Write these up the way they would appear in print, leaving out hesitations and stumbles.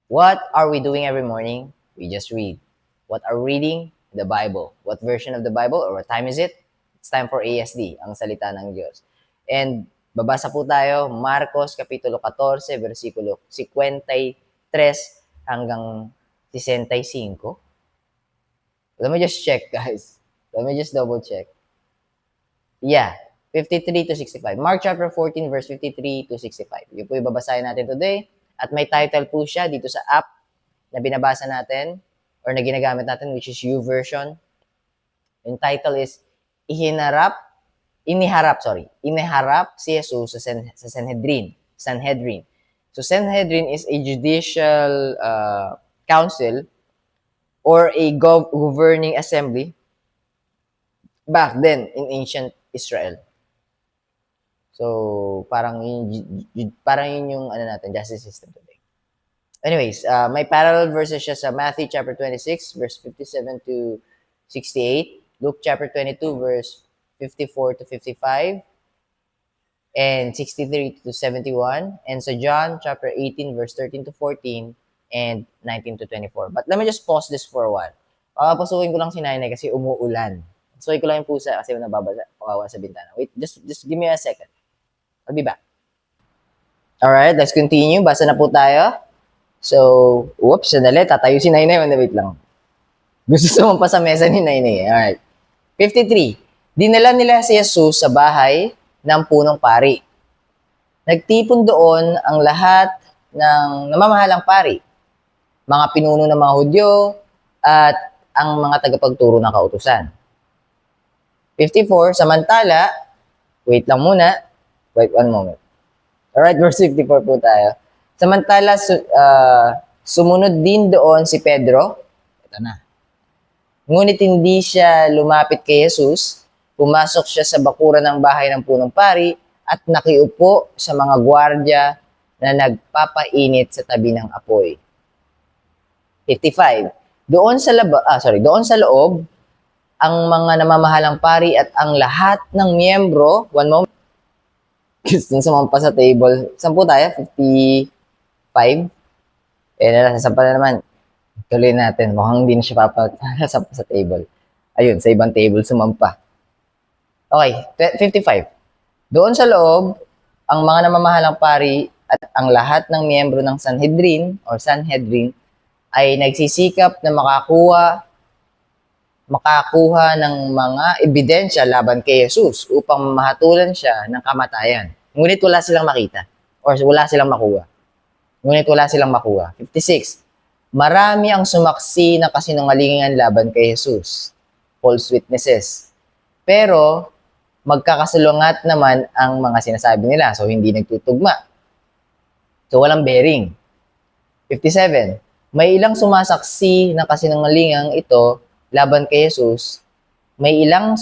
What are we doing every morning? We just read. What are we reading? The Bible. What version of the Bible or what time is it? It's time for ASD, ang salita ng Diyos. And babasa po tayo, Marcos Kapitulo 14, versikulo 53 hanggang 65. Let me just check, guys. Let me just double check. Yeah, 53 to 65. Mark chapter 14, verse 53 to 65. Yun po yung babasahin natin today. At may title po siya dito sa app na binabasa natin or na ginagamit natin, which is YouVersion. Yung title is Iniharap si Jesus sa Sanhedrin. So Sanhedrin is a judicial council or a governing assembly back then in ancient Israel. So parang yun yung ano natin, justice system today. Anyways, may parallel verses siya sa Matthew chapter 26, verse 57 to 68, Luke chapter 22, verse 54 to 55, and 63 to 71, and sa John chapter 18, verse 13 to 14, and 19 to 24. But let me just pause this for a while. Papasukin ko lang si Nanay kasi umuulan. Pasukin ko lang yung pusa kasi nababasa sa bintana. Wait, just give me a second. I'll be back. Alright, let's continue. Basa na po tayo. So, whoops, sandali. Tatayo si Nainay. Wait lang. Gusto sumampa sa mesa ni Nainay. Alright. 53. Dinala nila si Jesus sa bahay ng punong pari. Nagtipon doon ang lahat ng namamahalang pari, mga pinuno ng mga Hudyo, at ang mga tagapagturo ng kautusan. 54. Samantala, wait lang muna. Wait one moment. Alright, verse 54 po tayo. Samantala, sumunod din doon si Pedro. Ito na. Ngunit hindi siya lumapit kay Jesus. Pumasok siya sa bakuran ng bahay ng punong pari at nakiupo sa mga gwardya na nagpapainit sa tabi ng apoy. 55. Doon sa loob, ang mga namamahalang pari at ang lahat ng miyembro, one moment, gusto sumampa sa table. Saan po tayo? 55? Nasasampa na naman. Tuloy natin. Mukhang hindi na siya papasampa sa table. Ayun, sa ibang table sumampa. Okay, 55. Doon sa loob, ang mga namamahalang pari at ang lahat ng miyembro ng Sanhedrin ay nagsisikap na makakuha ng mga ebidensya laban kay Jesus upang mahatulan siya ng kamatayan. Ngunit wala silang makita or wala silang makuha. 56. Marami ang sumaksi na kasinungalingan laban kay Jesus. False witnesses. Pero magkakasalungat naman ang mga sinasabi nila. So, hindi nagtutugma. So, walang bearing. 57. May ilang sumasaksi na kasinungalingang ito laban kay Jesus. May ilang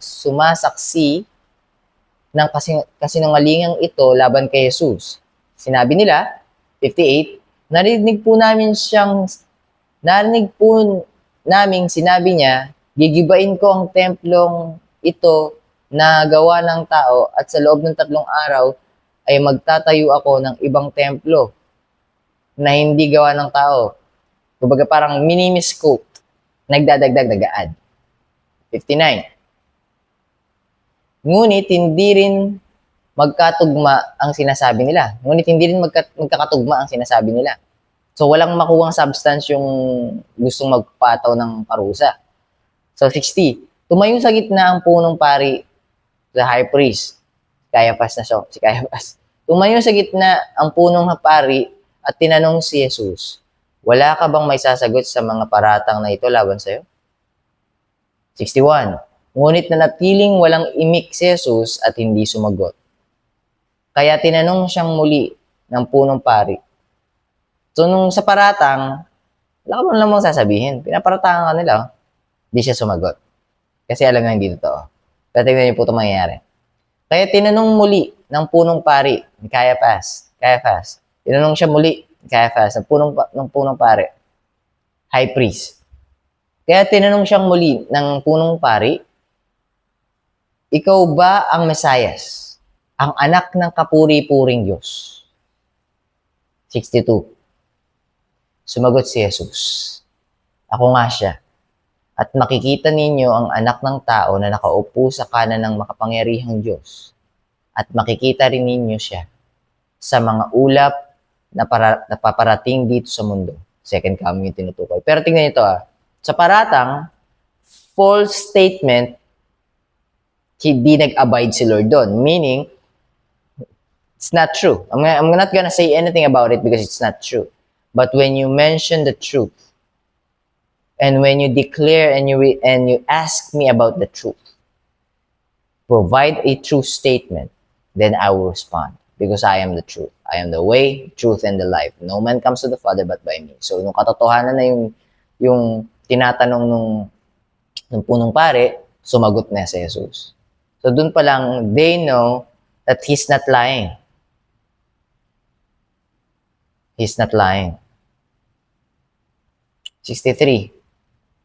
sumasaksi ng kasinungalingang ito laban kay Jesus. Sinabi nila, 58, narinig po namin sinabi niya, gigibain ko ang templong ito na gawa ng tao at sa loob ng 3 araw ay magtatayo ako ng ibang templo na hindi gawa ng tao. Kumbaga parang mini-scope, nagdadagdag, nag-a-add. 59. Ngunit hindi rin magkakatugma ang sinasabi nila. So, walang makuhang substance yung gustong magpataw ng parusa. So, 60. Tumayo sa gitna ang punong pari, the high priest, si Caiaphas. Tumayo sa gitna ang punong pari at tinanong si Jesus, wala ka bang may sasagot sa mga paratang na ito laban sa'yo? 61. Ngunit nanatiling walang imik si Jesus at hindi sumagot. Kaya tinanong siyang muli ng punong pari. So, nung sa paratang, wala ka namang sasabihin. Pinaparatangan ka nila. Hindi siya sumagot. Kasi alam na hindi totoo. Pero tingnan niyo po ito mangyayari. Kaya tinanong muli ng punong pari ni Caiaphas. Tinanong siya muli ni Caiaphas ng punong pari. High priest. Kaya tinanong siyang muli ng punong pari, ikaw ba ang Mesayas, ang anak ng kapuri-puring Diyos? 62. Sumagot si Jesus, "Ako nga siya. At makikita ninyo ang anak ng tao na nakaupo sa kanan ng makapangyarihang Diyos. At makikita rin ninyo siya sa mga ulap na paparating dito sa mundo." Second coming yung tinutukoy. Pero tingnan nyo ito Sa paratang, false statement, hindi nag-abide si Lord doon. Meaning, it's not true. I'm not gonna say anything about it because it's not true. But when you mention the truth, and when you declare and you ask me about the truth, provide a true statement, then I will respond. Because I am the truth. I am the way, truth, and the life. No man comes to the Father but by me. So, nung katotohanan na yung tinatanong nung punong pare, sumagot na si Jesus. So, dun pa lang, they know that He's not lying. He's not lying. 63.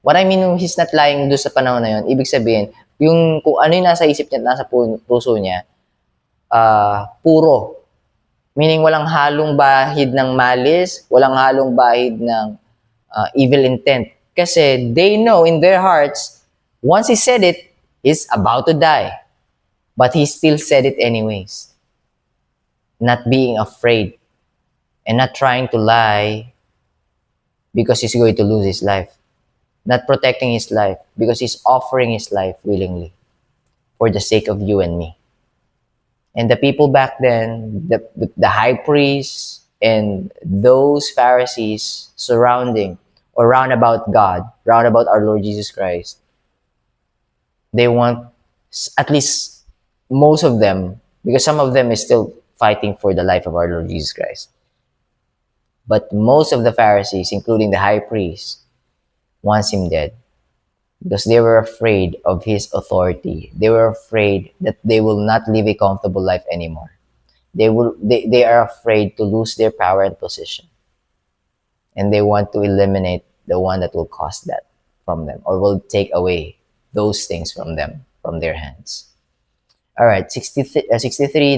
What I mean He's not lying doon sa panahon na yun, ibig sabihin, yung kung ano yung nasa isip niya, nasa puso niya, puro. Meaning walang halong bahid ng malis, walang halong bahid ng evil intent. Kasi they know in their hearts, once He said it, He's about to die. But He still said it anyways. Not being afraid and not trying to lie because He's going to lose His life. Not protecting His life because He's offering His life willingly for the sake of you and me. And the people back then, the high priests and those Pharisees surrounding or round about God, round about our Lord Jesus Christ, they want, at least most of them, because some of them is still fighting for the life of our Lord Jesus Christ. But most of the Pharisees, including the high priest, wants Him dead. Because they were afraid of His authority. They were afraid that they will not live a comfortable life anymore. They are afraid to lose their power and position. And they want to eliminate the one that will cause that from them or will take away those things from them, from their hands. Alright, 63,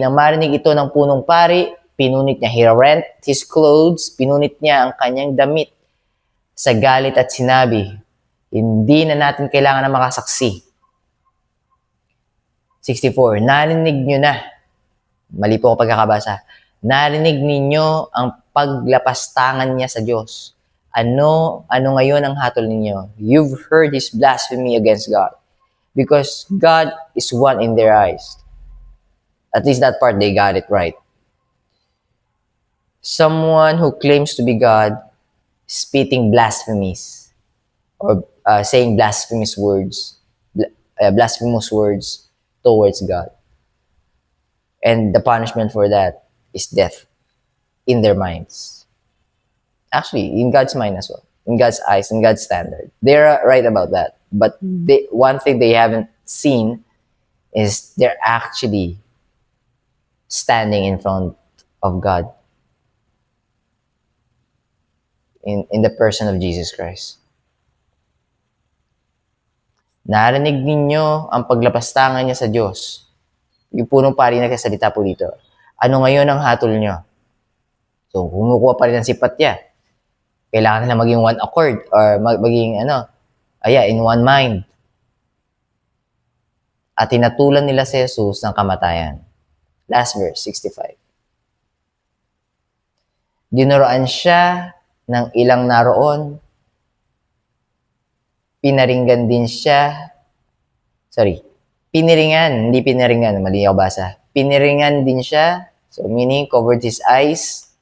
nang marinig ito ng punong pari, pinunit niya, he rent his clothes, pinunit niya ang kanyang damit sa galit at sinabi, hindi na natin kailangan ng makasaksi. 64, narinig nyo na. Mali po ako pagkakabasa. Narinig ninyo ang paglapastangan niya sa Diyos. Ano ngayon ang hatol ninyo? You've heard His blasphemy against God. Because God is one in their eyes. At least that part, they got it right. Someone who claims to be God spitting blasphemies or saying blasphemous words towards God. And the punishment for that is death in their minds. Actually, in God's mind as well. In God's eyes, in God's standard. They're right about that. But one thing they haven't seen is they're actually standing in front of God in the person of Jesus Christ. Narinig ninyo ang paglapastangan niya sa Diyos. Yung punong pari nagsasalita po dito. Ano ngayon ang hatol niyo? So, kumukuha pa rin ng sipatya. Kailangan nila maging one accord or maging in one mind. At tinatulan nila si Jesus ng kamatayan. Last verse, 65. Dinuroan siya ng ilang naroon. Pinaringgan din siya. Piniringan, hindi pinaringan. Mali ako basa. Piniringan din siya. So, meaning, covered his eyes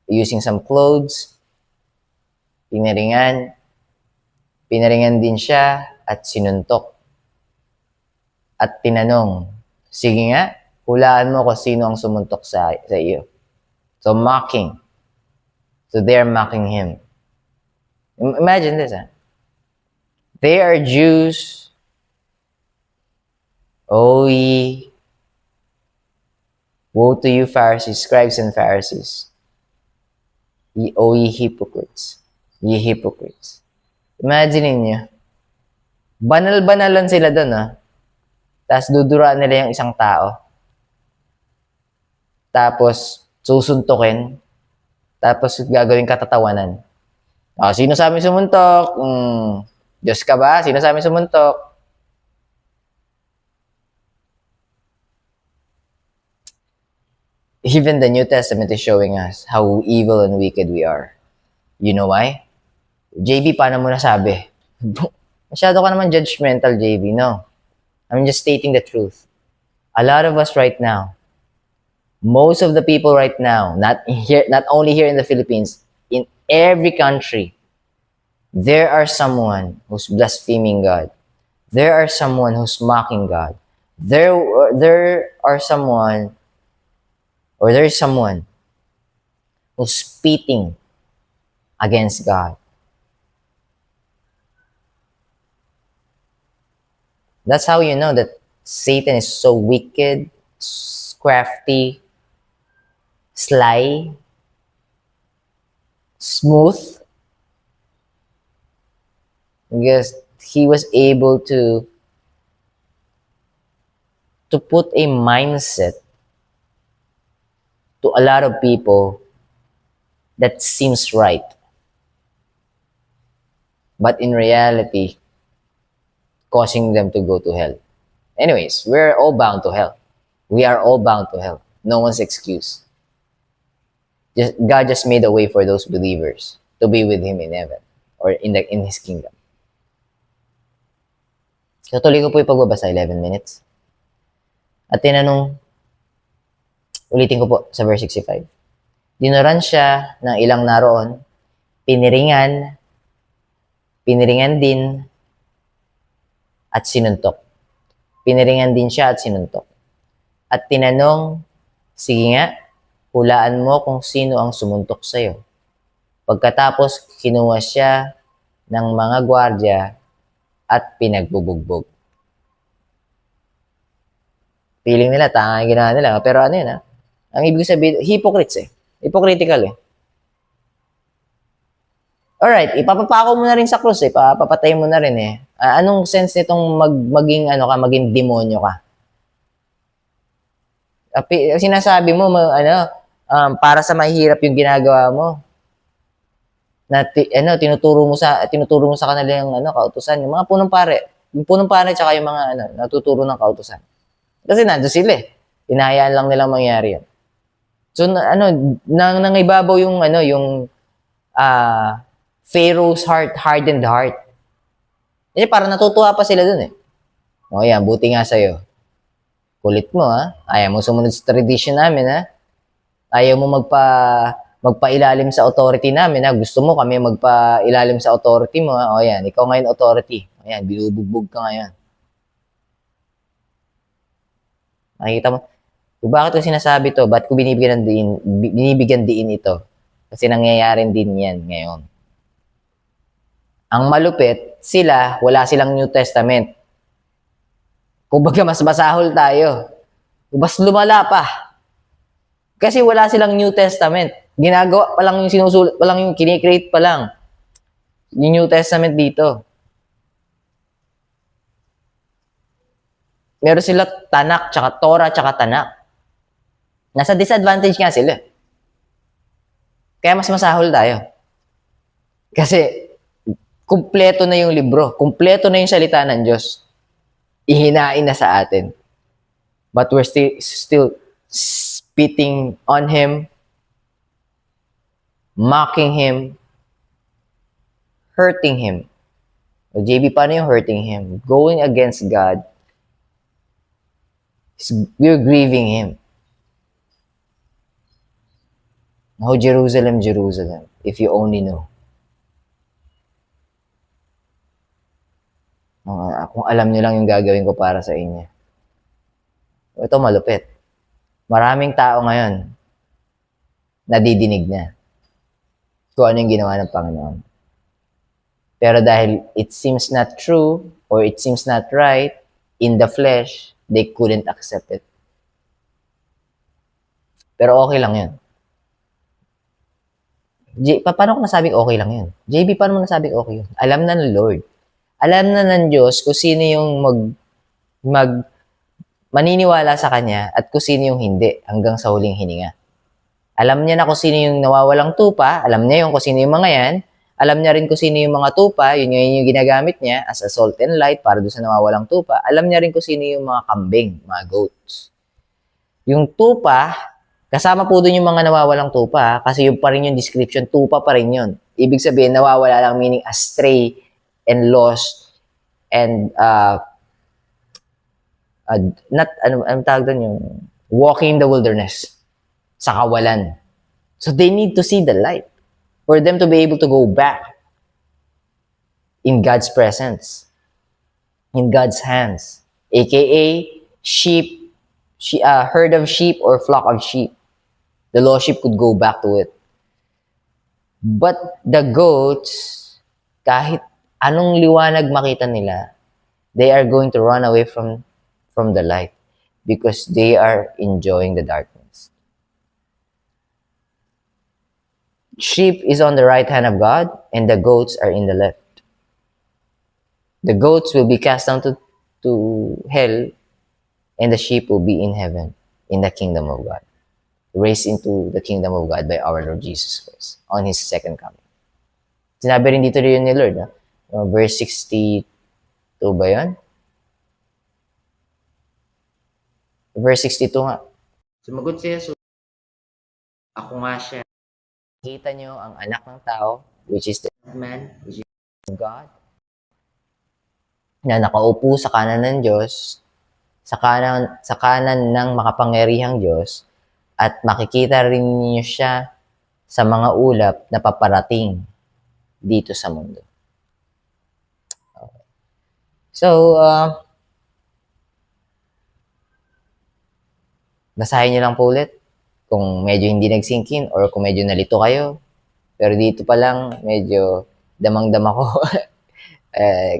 using some clothes. Pinaringan din siya at sinuntok. At tinanong, sige nga, hulaan mo kung sino ang sumuntok sa iyo. So, mocking. So, they're mocking him. Imagine this, They are Jews. O ye, woe to you, Pharisees, scribes and Pharisees. O ye hypocrites. Ye hypocrites. Imagine niyo, banal-banalan sila doon, Tapos duduraan nila yung isang tao. Tapos susuntukin. Tapos gagawin katatawanan. Sino sa amin sumuntok? Diyos ka ba? Sino sa amin sumuntok? Even the New Testament is showing us how evil and wicked we are. You know why? JB, paano mo nasabi? Masyado ka naman judgmental, JB. No. I'm just stating the truth. A lot of us right now, most of the people right now, not only here in the Philippines, in every country, there are someone who's blaspheming God. There are someone who's mocking God. There is someone who's spitting against God. That's how you know that Satan is so wicked, crafty, sly, smooth, because he was able to put a mindset to a lot of people that seems right. But in reality, causing them to go to hell. Anyways, we're all bound to hell. We are all bound to hell. No one's excuse. God just made a way for those believers to be with Him in heaven or in His kingdom. So tuloy ko po yung pagbabasa, 11 minutes. At ulitin ko po sa verse 65. Dinuran siya ng ilang naroon, piniringan din, at sinuntok. Piniringan din siya at sinuntok. At tinanong, sige nga, hulaan mo kung sino ang sumuntok sa'yo. Pagkatapos, kinuha siya ng mga gwardya at pinagbubugbog. Feeling nila, tanga yung ginawa nila. Pero ano yun, ang ibig sabihin, hypocrites eh. Hypocritical eh. Alright, ipapapako mo na rin sa krus eh. Papatay mo na rin eh. Anong sense nitong maging demonyo ka? Sinasabi mo, para sa mahirap yung ginagawa mo. Na tinuturo mo sa kanila yung kautusan, yung mga punong pare. Yung punong pare tsaka yung mga natuturo ng kautusan. Kasi nandoon sila eh. Hinahayaan lang nilang mangyari yan. So nangibabaw yung Pharaoh's hardened heart. Eh, parang natutuwa pa sila dun eh. O yan, buti nga sa'yo. Kulit mo Ayaw mo sumunod sa tradition namin Ayaw mo magpailalim sa authority namin Gusto mo kami magpailalim sa authority mo O yan, ikaw ngayon authority. O yan, binubugbog ka ngayon. Nakikita mo? Bakit ko sinasabi to? Ba't ko binibigyan diin ito? Kasi nangyayari din yan ngayon. Ang malupit, wala silang New Testament. Kumbaga, mas masahol tayo. Mas lumala pa. Kasi wala silang New Testament. Ginagawa pa lang yung sinusulat, pa lang yung kinikreate pa lang. Yung New Testament dito. Meron sila Tanak, tsaka Torah, tsaka Tanak. Nasa disadvantage nga sila. Kaya mas masahol tayo. Kasi, kumpleto na yung libro. Kumpleto na yung salita ng Diyos. Ihinain na sa atin. But we're still spitting on Him, mocking Him, hurting Him. O JB, paano yung hurting Him? Going against God, we're grieving Him. Oh, Jerusalem, Jerusalem, if you only know. Kung alam niyo lang yung gagawin ko para sa inyo. Ito malupit. Maraming tao ngayon nadidinig na kung ano yung ginawa ng Panginoon. Pero dahil it seems not true or it seems not right in the flesh, they couldn't accept it. Pero okay lang yun. Paano ko nasabing okay lang yun? JB, paano mo nasabing okay yun? Alam na ng Lord. Alam na ng Diyos kung sino yung maniniwala sa Kanya at kung sino yung hindi hanggang sa huling hininga. Alam niya na kung sino yung nawawalang tupa, alam niya yung kung sino yung mga yan, alam niya rin kung sino yung mga tupa, yun yung ginagamit niya as a salt and light para doon sa nawawalang tupa. Alam niya rin kung sino yung mga kambing, mga goats. Yung tupa, kasama po doon yung mga nawawalang tupa, kasi yung pa rin yung description, tupa pa rin yun. Ibig sabihin, nawawala lang, meaning astray and lost and not, ano tawag doon, yung walking in the wilderness, sa kawalan. So they need to see the light for them to be able to go back in God's presence, in God's hands, aka sheep, herd of sheep or flock of sheep. The lost sheep could go back to it. But the goats, kahit anong liwanag makita nila, they are going to run away from the light because they are enjoying the darkness. Sheep is on the right hand of God, and the goats are in the left. The goats will be cast down to hell, and the sheep will be in heaven, in the kingdom of God, raised into the kingdom of God by our Lord Jesus Christ on His second coming. Sinabi rin dito rin ni Lord, verse 62 ba yun? Verse 62 nga. Sumagot si Jesus, ako nga siya. Kita nyo ang anak ng tao, which is the man, which is God, na nakaupo sa kanan ng Diyos, sa kanan ng makapangyarihang Diyos, at makikita rin niyo siya sa mga ulap na paparating dito sa mundo. Okay. So, basahin niyo lang po ulit kung medyo hindi nag-sink in or kung medyo nalito kayo. Pero dito pa lang, medyo damang-dama ko.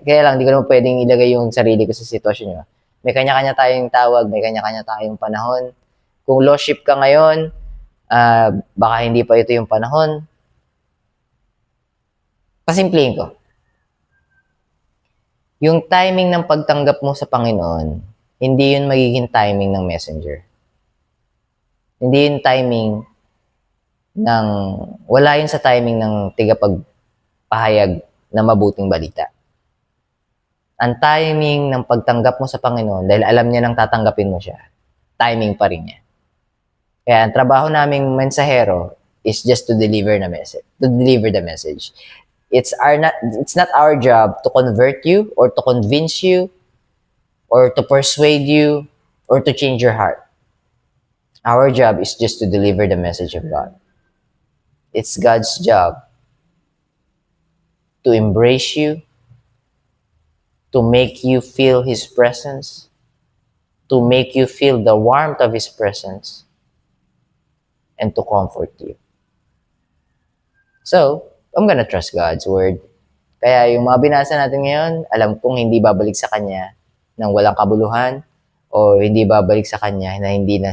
Kaya lang, di ko naman pwedeng ilagay yung sarili ko sa sitwasyon nyo. May kanya-kanya tayong tawag, may kanya-kanya tayong panahon. Kung lost ship ka ngayon, baka hindi pa ito yung panahon. Pasimplihin ko. Yung timing ng pagtanggap mo sa Panginoon, hindi yun magiging timing ng messenger. Hindi yun timing ng, wala yun sa timing ng tigapagpahayag na mabuting balita. Ang timing ng pagtanggap mo sa Panginoon, dahil alam niya nang tatanggapin mo siya, timing pa rin niya. Kaya ang trabaho naming mensahero is just to deliver the message. It's not our job to convert you or to convince you or to persuade you or to change your heart. Our job is just to deliver the message of God. It's God's job to embrace you, to make you feel His presence, to make you feel the warmth of His presence, and to comfort you. So, I'm gonna trust God's word. Kaya yung mga binasa natin ngayon, alam kong hindi babalik sa Kanya ng walang kabuluhan o hindi babalik sa Kanya na hindi na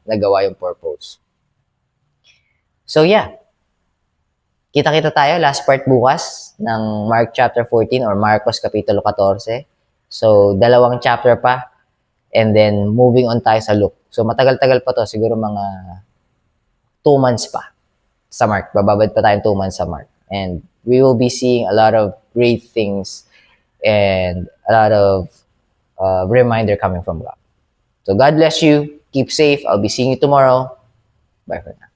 nagawa yung purpose. So yeah, kita-kita tayo last part bukas ng Mark chapter 14 or Marcos kapitulo 14. So, 2 chapter pa and then moving on tayo sa Luke. So, matagal-tagal pa to, siguro mga 2 months pa sa Mark. Bababad pa tayong 2 months sa Mark. And we will be seeing a lot of great things and a lot of reminder coming from God. So God bless you. Keep safe. I'll be seeing you tomorrow. Bye for now.